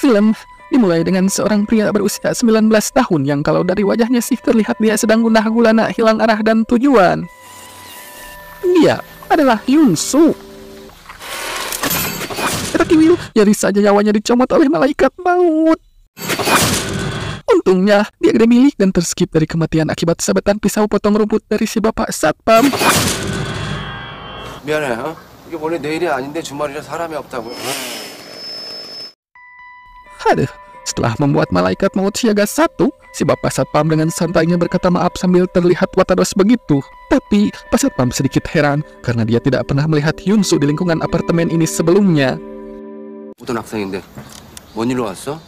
film dimulai dengan seorang pria berusia 19 tahun yang kalau dari wajahnya sih terlihat dia sedang gundah gulana hilang arah dan tujuan. Dia adalah Hyun-soo. Kiwil, nyaris saja nyawanya dicomot oleh malaikat maut. Untungnya, dia gede milik dan terskip dari kematian akibat sabetan pisau potong rumput dari si bapak satpam. 미안해, 이게 원래 내일이 아닌데 주말이라 사람이 없다고. Aduh, setelah membuat malaikat maut siaga 1, si bapak satpam dengan santainya berkata maaf sambil terlihat watados begitu. Tapi, Pak Satpam sedikit heran karena dia tidak pernah melihat Hyun-soo di lingkungan apartemen ini sebelumnya. 어떤 학생인데 뭔 일로 왔어?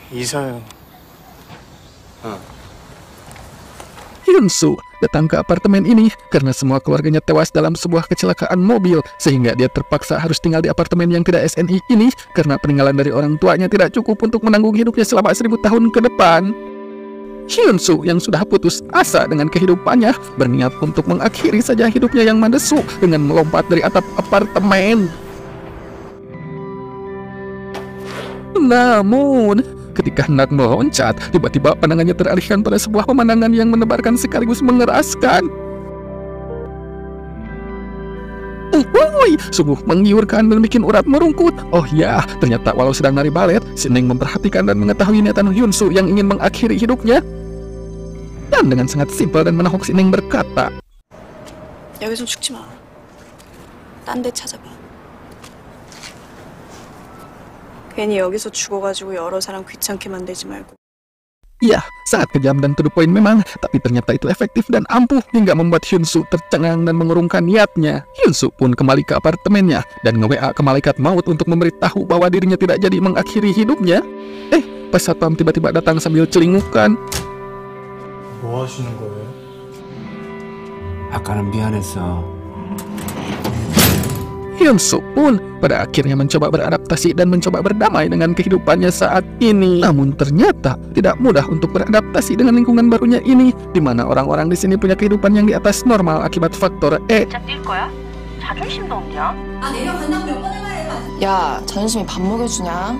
이사요. Hyun-soo datang ke apartemen ini karena semua keluarganya tewas dalam sebuah kecelakaan mobil, sehingga dia terpaksa harus tinggal di apartemen yang tidak SNI ini karena peninggalan dari orang tuanya tidak cukup untuk menanggung hidupnya selama 1000 tahun ke depan. Hyun-soo yang sudah putus asa dengan kehidupannya berniat untuk mengakhiri saja hidupnya yang mendesu dengan melompat dari atap apartemen. Namun, ketika hendak meloncat, tiba-tiba pandangannya teralihkan pada sebuah pemandangan yang menebarkan sekaligus mengeraskan. Woi, sungguh menggiurkan dan bikin urat merungkut. Oh ya, ternyata walau sedang nari balet, si Neng memperhatikan dan mengetahui niatan Hyun-soo yang ingin mengakhiri hidupnya. Dan dengan sangat simpel dan menahuk, si Neng berkata, 여기서 죽지 마. 딴 데 찾아봐. 괜히 여기서 죽어가지고 여러 사람 귀찮게 만들지 말고. ya, sangat kejam dan to the point memang, tapi ternyata itu efektif dan ampuh hingga membuat Hyun-soo tercengang dan mengurungkan niatnya. Hyun-soo pun kembali ke apartemennya dan nge-WA ke malaikat maut untuk memberitahu bahwa dirinya tidak jadi mengakhiri hidupnya. Pas satpam tiba-tiba datang sambil celingukan. 뭐 하시는 거예요? 아까는 미안했어. Hyun-soo pun pada akhirnya mencoba beradaptasi dan mencoba berdamai dengan kehidupannya saat ini. Namun ternyata tidak mudah untuk beradaptasi dengan lingkungan barunya ini, di mana orang-orang di sini punya kehidupan yang di atas normal akibat faktor 진짜 뛸 거야? 자존심도 없냐? 야, 자존심이 밥 먹여주냐?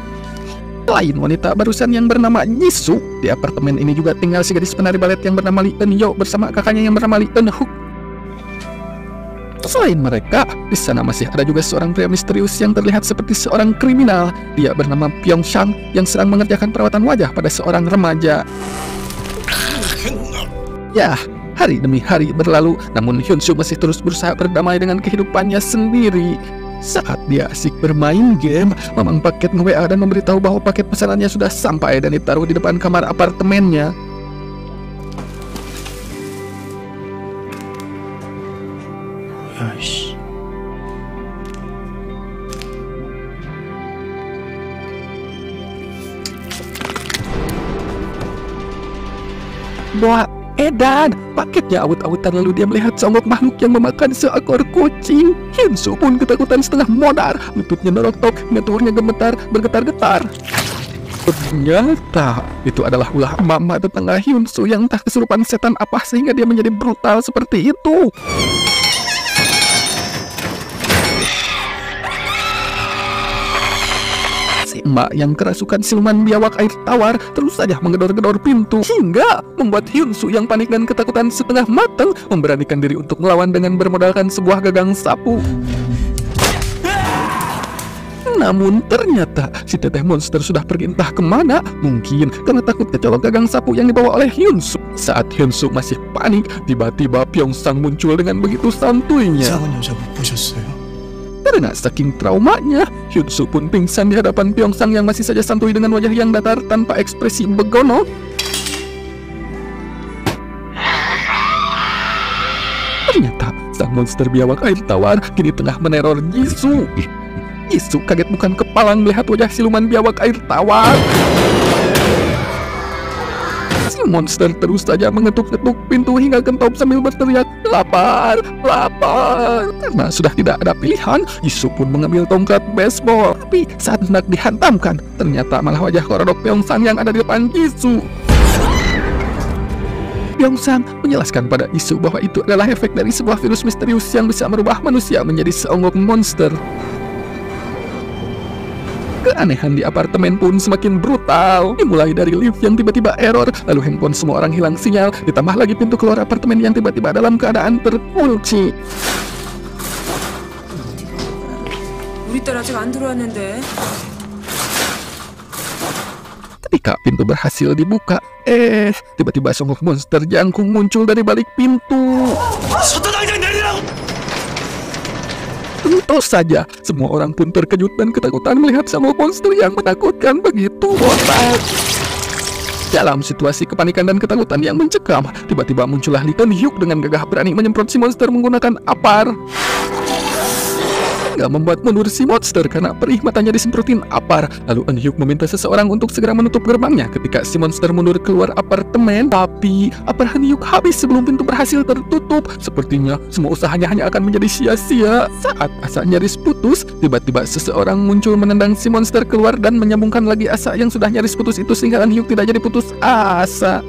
Lain wanita barusan yang bernama Jisoo, di apartemen ini juga tinggal si gadis penari balet yang bernama Lee Eun-yo bersama kakaknya yang bernama Lee Eun-hook. Selain mereka, di sana masih ada juga seorang pria misterius yang terlihat seperti seorang kriminal. Dia bernama Pyeong-sang yang sedang mengerjakan perawatan wajah pada seorang remaja. Ya, hari demi hari berlalu, namun Hyun-soo masih terus berusaha berdamai dengan kehidupannya sendiri. Saat dia asik bermain game, Mamang paket nge-WA dan memberitahu bahwa paket pesanannya sudah sampai dan ditaruh di depan kamar apartemennya. 야이씨. Wah, edan! Paketnya awut-awutan lalu dia melihat seonggok makhluk yang memakan seekor kucing. Hyun-soo pun ketakutan setengah modar. Lututnya norotok, meteornya gemetar, bergetar-getar. Ternyata itu adalah ulah mama tetangga Hyun-soo yang entah kesurupan setan apa sehingga dia menjadi brutal seperti itu. Mbak yang kerasukan siluman biawak air tawar terus saja menggedor-gedor pintu hingga membuat Hyun-soo yang panik dan ketakutan setengah matang memberanikan diri untuk melawan dengan bermodalkan sebuah gagang sapu. Namun ternyata si teteh monster sudah pergi entah kemana, mungkin karena takut kecolok gagang sapu yang dibawa oleh Hyun-soo. Saat Hyun-soo masih panik, tiba-tiba Pyeong-sang muncul dengan begitu santuinya. 이상한 여자 못 보셨어요? Karena saking traumanya, Hyun-soo pun pingsan di hadapan Pyeong-sang yang masih saja santuy dengan wajah yang datar tanpa ekspresi begono. Ternyata sang monster biawak air tawar kini tengah meneror Jisoo. Jisoo kaget bukan kepalang melihat wajah siluman biawak air tawar. Si monster terus saja mengetuk-ketuk pintu hingga gentop sambil berteriak, "Lapar, lapar!" Karena sudah tidak ada pilihan, Jisoo pun mengambil tongkat baseball. Tapi saat hendak dihantamkan, ternyata malah wajah korodok Pyeong-sang yang ada di depan Jisoo. Pyeong-sang menjelaskan pada Jisoo bahwa itu adalah efek dari sebuah virus misterius yang bisa merubah manusia menjadi seonggok monster. Keanehan di apartemen pun semakin brutal. Dimulai dari lift yang tiba-tiba error, lalu handphone semua orang hilang sinyal, ditambah lagi pintu keluar apartemen yang tiba-tiba dalam keadaan terkunci. 우리 딸 아직 안 들어왔는데. Ketika pintu berhasil dibuka, tiba-tiba sosok monster jangkung muncul dari balik pintu. Tentu saja, semua orang pun terkejut dan ketakutan melihat sosok monster yang menakutkan begitu botak. Dalam situasi kepanikan dan ketakutan yang mencekam, tiba-tiba muncullah Lee Eun-hyuk dengan gagah berani menyemprot si monster menggunakan apar. Hingga membuat mundur si monster karena perih matanya disemprotin apar. Lalu Eun-hyuk meminta seseorang untuk segera menutup gerbangnya ketika si monster mundur keluar apartemen. Tapi apar Eun-hyuk habis sebelum pintu berhasil tertutup. Sepertinya semua usahanya hanya akan menjadi sia-sia. Saat asa nyaris putus, tiba-tiba seseorang muncul menendang si monster keluar dan menyambungkan lagi asa yang sudah nyaris putus itu sehingga Eun-hyuk tidak jadi putus asa.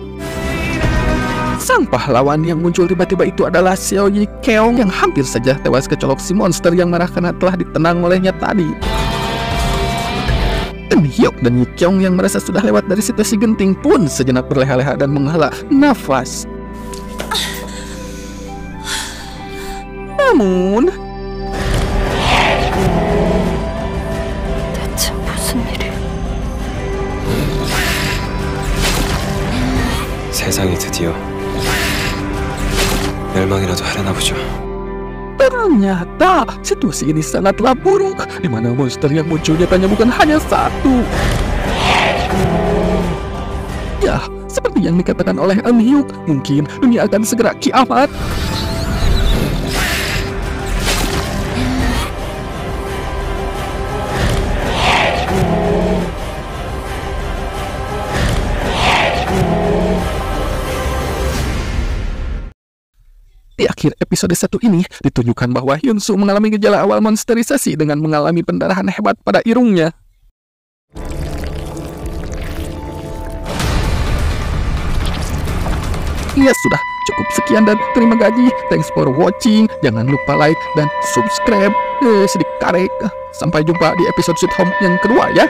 Sang pahlawan yang muncul tiba-tiba itu adalah Seo Yi Keong yang hampir saja tewas kecolok si monster yang marah karena telah ditenang olehnya tadi. Eun-hyuk dan Yi Keong yang merasa sudah lewat dari situasi genting pun sejenak berleha-leha dan menghela nafas. Namun 대체 무슨 일이? 세상이 드디어 멸망이라도 하려나 보죠. ternyata situasi ini sangatlah buruk, di mana monster yang muncul nyatanya bukan hanya satu. Ya, seperti yang dikatakan oleh Eun-hyuk, mungkin dunia akan segera kiamat. Di akhir episode 1 ini, ditunjukkan bahwa Hyun-soo mengalami gejala awal monsterisasi dengan mengalami pendarahan hebat pada irungnya. Ya sudah, cukup sekian dan terima kasih. Thanks for watching. Jangan lupa like dan subscribe. Sedikit karek. Sampai jumpa di episode Sweet Home yang kedua ya.